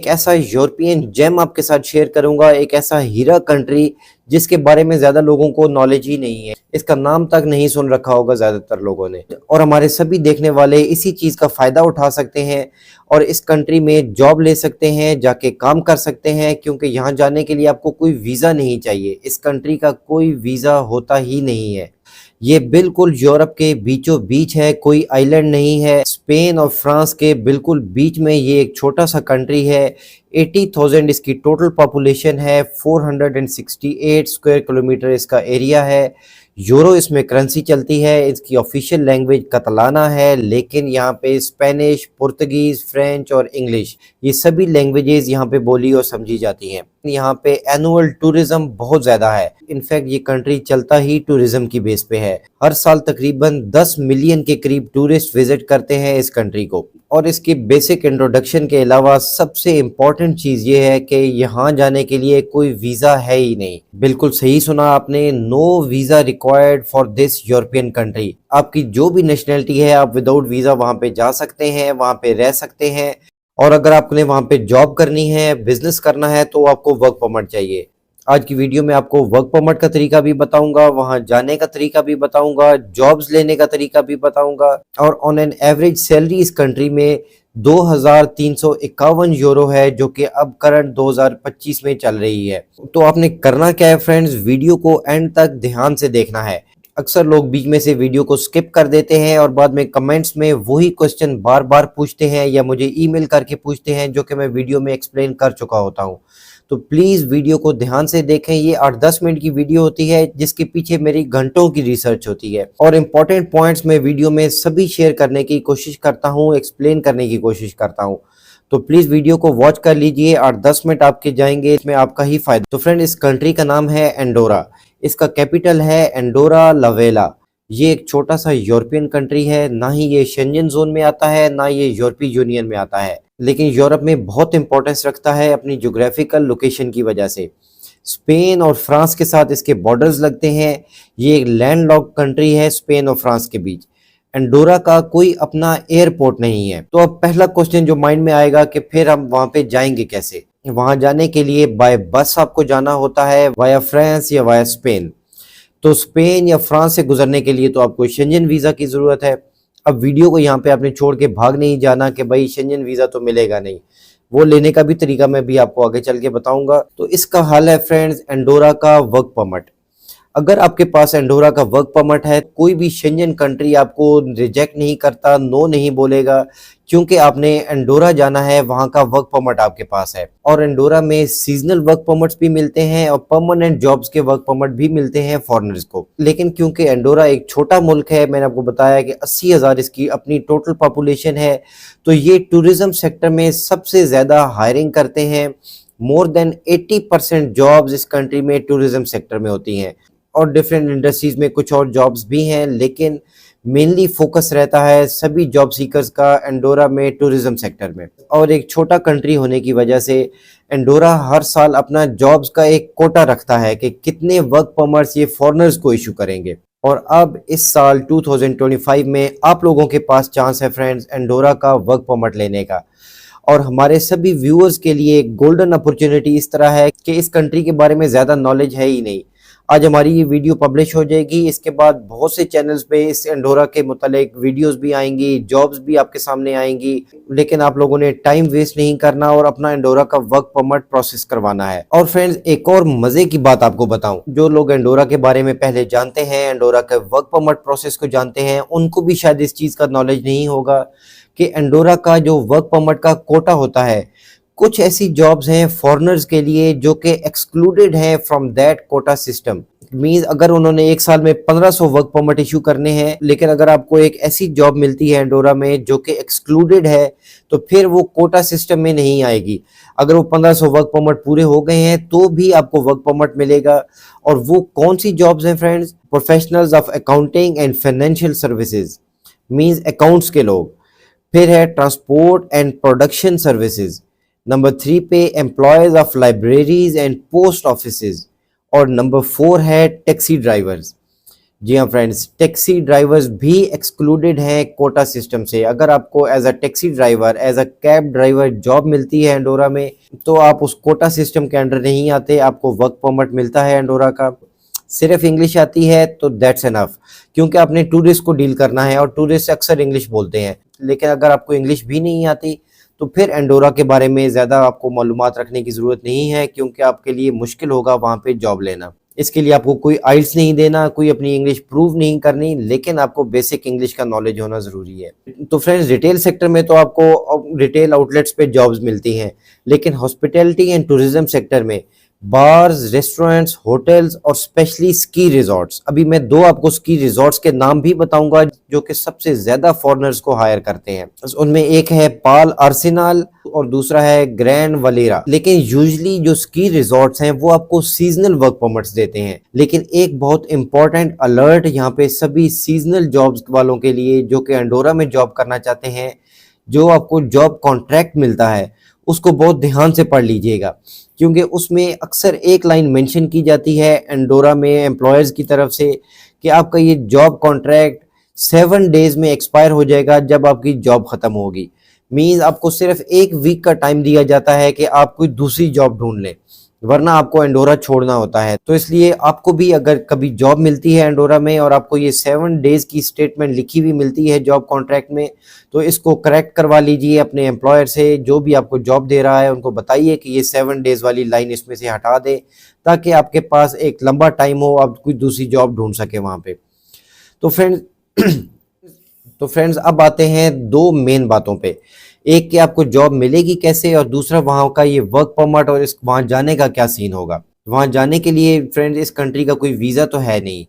एक ऐसा European GeM आपके साथ शेयर करूंगा, एक ऐसा हीरा कंट्री जिसके बारे में ज्यादा लोगों को नॉलेज ही नहीं है, इसका नाम तक नहीं सुन रखा होगा ज्यादातर लोगों ने। और हमारे सभी देखने वाले इसी चीज का फायदा उठा सकते हैं और इस कंट्री में जॉब ले सकते हैं, जाके काम कर सकते हैं, क्योंकि यहाँ जाने के लिए आपको कोई वीजा नहीं चाहिए। इस कंट्री का कोई वीजा होता ही नहीं है। ये बिल्कुल यूरोप के बीचों बीच है, कोई आइलैंड नहीं है। स्पेन और फ्रांस के बिल्कुल बीच में ये एक छोटा सा कंट्री है। 80,000 इसकी टोटल पॉपुलेशन है, 468 स्क्वायर किलोमीटर इसका एरिया है। यूरो इसमें करेंसी चलती है। इसकी ऑफिशियल लैंग्वेज कतलाना है, लेकिन यहाँ पे स्पेनिश, पुर्तगीज, फ्रेंच और इंग्लिश ये सभी लैंग्वेजेस यहाँ पे बोली और समझी जाती हैं। यहाँ पे एनुअल टूरिज्म बहुत ज़्यादा है। इनफैक्ट ये कंट्री चलता ही टूरिज्म की बेस पे है। हर साल तकरीबन 10 मिलियन के करीब टूरिस्ट विजिट करते हैं इस कंट्री को। और इसकी बेसिक इंट्रोडक्शन के अलावा सबसे इम्पोर्टेंट चीज़ ये है कि यहाँ जाने के लिए कोई वीज़ा है ही नहीं। बिल्कुल सही सुना आपने, no visa required for this European country. आपकी जो भी नेशनैलिटी है, आप विदाउट वीज़ा वहाँ पे जा सकते हैं, वहाँ पे रह सकते हैं। और अगर आपने वहाँ पे जॉब करनी है, बिजनेस करना है, तो आपको वर्क परमिट चाहिए। आज की वीडियो में आपको वर्क परमिट का तरीका भी बताऊंगा, वहाँ जाने का तरीका भी बताऊंगा, जॉब्स लेने का तरीका भी बताऊंगा। और ऑन एन एवरेज सैलरी इस कंट्री में 2351 यूरो है, जो कि अब करंट 2025 में चल रही है। तो आपने करना क्या है फ्रेंड्स, वीडियो को एंड तक ध्यान से देखना है। अक्सर लोग बीच में से वीडियो को स्किप कर देते हैं और बाद में कमेंट्स में वही क्वेश्चन बार बार पूछते हैं या मुझे ईमेल करके पूछते हैं, जो कि मैं वीडियो में एक्सप्लेन कर चुका होता हूं। तो प्लीज़ वीडियो को ध्यान से देखें। ये 8-10 मिनट की वीडियो होती है, जिसके पीछे मेरी घंटों की रिसर्च होती है और इम्पोर्टेंट पॉइंट्स मैं वीडियो में सभी शेयर करने की कोशिश करता हूँ, एक्सप्लेन करने की कोशिश करता हूँ। तो प्लीज़ वीडियो को वॉच कर लीजिए, 8-10 मिनट आपके जाएंगे, इसमें आपका ही फायदा। तो फ्रेंड, इस कंट्री का नाम है एंडोरा। इसका कैपिटल है एंडोरा ला वेला। ये एक छोटा सा यूरोपियन कंट्री है, ना ही ये शेंजन जोन में आता है, ना ये यूरोपीय यूनियन में आता है, लेकिन यूरोप में बहुत इंपॉर्टेंस रखता है अपनी ज्योग्राफिकल लोकेशन की वजह से। स्पेन और फ्रांस के साथ इसके बॉर्डर्स लगते हैं। ये एक लैंडलॉक्ड कंट्री है स्पेन और फ्रांस के बीच। एंडोरा का कोई अपना एयरपोर्ट नहीं है। तो अब पहला क्वेश्चन जो माइंड में आएगा कि फिर हम वहां पे जाएंगे कैसे। वहां जाने के लिए बाय बस आपको जाना होता है, वाया फ्रांस या वाया स्पेन। तो स्पेन या फ्रांस से गुजरने के लिए तो आपको शेंजन वीज़ा की ज़रूरत है। अब वीडियो को यहाँ पे आपने छोड़ के भाग नहीं जाना कि भाई शेंजन वीज़ा तो मिलेगा नहीं। वो लेने का भी तरीका मैं भी आपको आगे चल के बताऊंगा। तो इसका हल है फ्रेंड्स, एंडोरा का वर्क परमिट। अगर आपके पास एंडोरा का वर्क परमिट है, कोई भी शेंजन कंट्री आपको रिजेक्ट नहीं करता, नो नहीं बोलेगा, क्योंकि आपने एंडोरा जाना है, वहां का वर्क परमिट आपके पास है। और एंडोरा में सीजनल वर्क परमिट्स भी मिलते हैं और परमानेंट जॉब्स के वर्क परमिट भी मिलते हैं फॉरेनर्स को। लेकिन क्योंकि एंडोरा एक छोटा मुल्क है, मैंने आपको बताया कि 80,000 इसकी अपनी टोटल पॉपुलेशन है, तो ये टूरिज्म सेक्टर में सबसे ज्यादा हायरिंग करते हैं। मोर देन 80% जॉब्स इस कंट्री में टूरिज्म सेक्टर में होती हैं और डिफरेंट इंडस्ट्रीज में कुछ और जॉब्स भी हैं, लेकिन मेनली फोकस रहता है सभी जॉब सीकर्स का एंडोरा में टूरिज्म सेक्टर में। और एक छोटा कंट्री होने की वजह से एंडोरा हर साल अपना जॉब्स का एक कोटा रखता है कि कितने वर्क परमिट्स ये फॉरेनर्स को इशू करेंगे। और अब इस साल 2025 में आप लोगों के पास चांस है फ्रेंड्स एंडोरा का वर्क परमिट लेने का। और हमारे सभी व्यूअर्स के लिए एक गोल्डन अपॉर्चुनिटी इस तरह है कि इस कंट्री के बारे में ज़्यादा नॉलेज है ही नहीं। आज हमारी ये वीडियो पब्लिश हो जाएगी, इसके बाद बहुत से चैनल्स पे इस एंडोरा के मुतालिक वीडियोस भी आएंगी, जॉब्स भी आपके सामने आएंगी, लेकिन आप लोगों ने टाइम वेस्ट नहीं करना और अपना एंडोरा का वर्क परमिट प्रोसेस करवाना है। और फ्रेंड्स, एक और मजे की बात आपको बताऊं, जो लोग एंडोरा के बारे में पहले जानते हैं, एंडोरा के वर्क परमिट प्रोसेस को जानते हैं, उनको भी शायद इस चीज का नॉलेज नहीं होगा कि एंडोरा का जो वर्क परमिट का कोटा होता है, कुछ ऐसी जॉब्स हैं फॉरेनर्स के लिए जो कि एक्सक्लूडेड हैं from that quota system. Means अगर उन्होंने एक साल में 1500 वर्क परमिट इशू करने हैं, लेकिन अगर आपको एक ऐसी जॉब मिलती है एंडोरा में जो कि एक्सक्लूडेड है, तो फिर वो कोटा सिस्टम में नहीं आएगी। अगर वो 1500 वर्क परमिट पूरे हो गए हैं तो भी आपको वर्क परमिट मिलेगा। और वो कौन सी जॉब्स हैं friends? Professionals of accounting and financial services, means accounts के लोग। फिर है transport and production services. Number 3 पे employees of libraries and post offices. और नंबर 4 है टैक्सी ड्राइवर्स। जी हाँ फ्रेंड्स, टैक्सी ड्राइवर्स भी एक्सक्लूडेड हैं कोटा सिस्टम से। अगर आपको as a taxi driver, as a cab driver job मिलती है एंडोरा में, तो आप उस कोटा सिस्टम के अंडर नहीं आते, आपको वर्क परमिट मिलता है एंडोरा का। सिर्फ इंग्लिश आती है तो दैट्स एनफ, क्योंकि आपने टूरिस्ट को डील करना है और टूरिस्ट अक्सर इंग्लिश बोलते हैं। लेकिन अगर आपको इंग्लिश भी नहीं आती तो फिर एंडोरा के बारे में ज़्यादा आपको मालूमात रखने की ज़रूरत नहीं है, क्योंकि आपके लिए मुश्किल होगा वहाँ पे जॉब लेना। इसके लिए आपको कोई आइल्स नहीं देना, कोई अपनी इंग्लिश प्रूव नहीं करनी, लेकिन आपको बेसिक इंग्लिश का नॉलेज होना ज़रूरी है। तो फ्रेंड्स, रिटेल सेक्टर में तो आपको रिटेल आउटलेट्स पे जॉब्स मिलती हैं, लेकिन हॉस्पिटैलिटी एंड टूरिज्म सेक्टर में बार्स, रेस्टोरेंट्स, होटल्स और स्पेशली स्की रिजॉर्ट्स, अभी मैं दो आपको स्की रिजॉर्ट्स के नाम भी बताऊंगा जो कि सबसे ज्यादा फॉरेनर्स को हायर करते हैं। उनमें एक है पाल आर्सेनल और दूसरा है ग्रैंड वलेरा। लेकिन यूजुअली जो स्की रिजॉर्ट्स हैं वो आपको सीजनल वर्क परमिट्स देते हैं। लेकिन एक बहुत इंपॉर्टेंट अलर्ट यहाँ पे सभी सीजनल जॉब्स वालों के लिए जो कि एंडोरा में जॉब करना चाहते हैं, जो आपको जॉब कॉन्ट्रैक्ट मिलता है उसको बहुत ध्यान से पढ़ लीजिएगा, क्योंकि उसमें अक्सर एक लाइन मेंशन की जाती है एंडोरा में एम्प्लॉयर्स की तरफ से कि आपका ये जॉब कॉन्ट्रैक्ट 7 डेज में एक्सपायर हो जाएगा जब आपकी जॉब खत्म होगी। मींस आपको सिर्फ 1 वीक का टाइम दिया जाता है कि आप कोई दूसरी जॉब ढूंढ लें, वरना आपको एंडोरा छोड़ना होता है। तो इसलिए आपको भी अगर कभी जॉब मिलती है एंडोरा में और आपको ये 7 डेज की स्टेटमेंट लिखी हुई मिलती है जॉब कॉन्ट्रैक्ट में, तो इसको करेक्ट करवा लीजिए अपने एम्प्लॉयर से। जो भी आपको जॉब दे रहा है उनको बताइए कि ये 7 डेज वाली लाइन इसमें से हटा दे, ताकि आपके पास एक लंबा टाइम हो, आप कोई दूसरी जॉब ढूंढ सके वहाँ पे। तो फ्रेंड्स तो फ्रेंड्स अब आते हैं दो मेन बातों पे। एक कि आपको जॉब मिलेगी कैसे, और दूसरा वहाँ का ये वर्क परमिट और इस वहाँ जाने का क्या सीन होगा। वहाँ जाने के लिए फ्रेंड्स इस कंट्री का कोई वीज़ा तो है नहीं,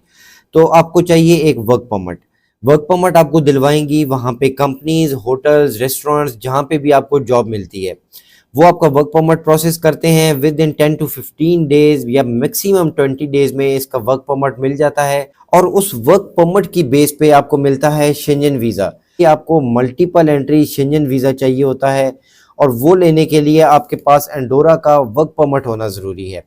तो आपको चाहिए एक वर्क परमिट। वर्क परमिट आपको दिलवाएंगी वहाँ पे कंपनीज, होटल्स, रेस्टोरेंट्स, जहाँ पे भी आपको जॉब मिलती है वो आपका वर्क परमिट प्रोसेस करते हैं। विद इन 10 to 15 डेज या मैक्सिमम 20 डेज में इसका वर्क परमिट मिल जाता है, और उस वर्क परमिट की बेस पे आपको मिलता है शेंजन वीज़ा। कि आपको मल्टीपल एंट्री शेंजन वीज़ा चाहिए होता है, और वो लेने के लिए आपके पास एंडोरा का वर्क परमिट होना ज़रूरी है।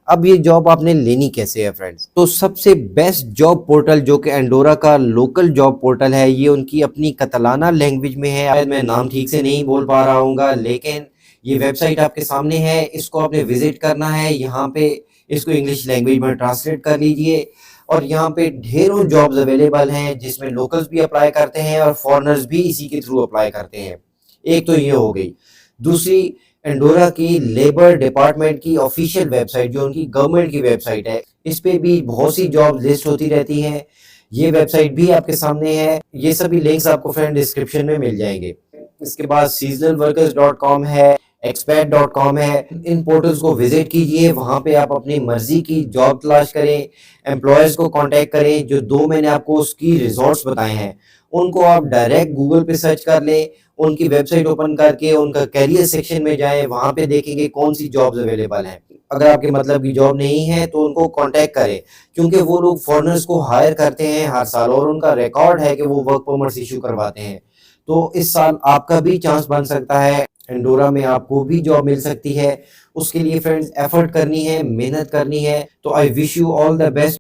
अब ये जॉब आपने लेनी कैसे है फ्रेंड्स, तो सबसे बेस्ट जॉब पोर्टल जो कि एंडोरा का लोकल जॉब पोर्टल है, ये उनकी अपनी कतलाना लैंग्वेज में है। मैं नाम ठीक से नहीं बोल पा रहा हूँ, लेकिन ये वेबसाइट आपके सामने है, इसको आपने विजिट करना है। यहाँ पे इसको इंग्लिश लैंग्वेज में ट्रांसलेट कर लीजिए, और यहाँ पे ढेरों जॉब्स अवेलेबल हैं जिसमें लोकल्स भी अप्लाई करते हैं और फॉरेनर्स भी इसी के थ्रू अप्लाई करते हैं। एक तो ये हो गई। दूसरी, एंडोरा की लेबर डिपार्टमेंट की ऑफिशियल वेबसाइट जो उनकी गवर्नमेंट की वेबसाइट है, इस पे भी बहुत सी जॉब लिस्ट होती रहती हैं। ये वेबसाइट भी आपके सामने है, ये सभी लिंक्स आपको फ्रेंड डिस्क्रिप्शन में मिल जाएंगे। इसके बाद seasonalworkers.com है, expat.com है। इन पोर्टल्स को विजिट कीजिए, वहाँ पे आप अपनी मर्जी की जॉब तलाश करें, एम्प्लॉयर्स को कांटेक्ट करें। जो दो मैंने आपको उसकी रिजॉर्ट्स बताए हैं उनको आप डायरेक्ट गूगल पे सर्च कर लें, उनकी वेबसाइट ओपन करके उनका कैरियर सेक्शन में जाएं, वहाँ पे देखेंगे कौन सी जॉब्स अवेलेबल हैं। अगर आपके मतलब की जॉब नहीं है तो उनको कांटेक्ट करें, क्योंकि वो लोग फॉरेनर्स को हायर करते हैं हर साल, और उनका रिकॉर्ड है कि वो वर्क परमिट्स इशू करवाते हैं। तो इस साल आपका भी चांस बन सकता है, एंडोरा में आपको भी जॉब मिल सकती है। उसके लिए फ्रेंड्स एफर्ट करनी है, मेहनत करनी है। तो I wish you all the best.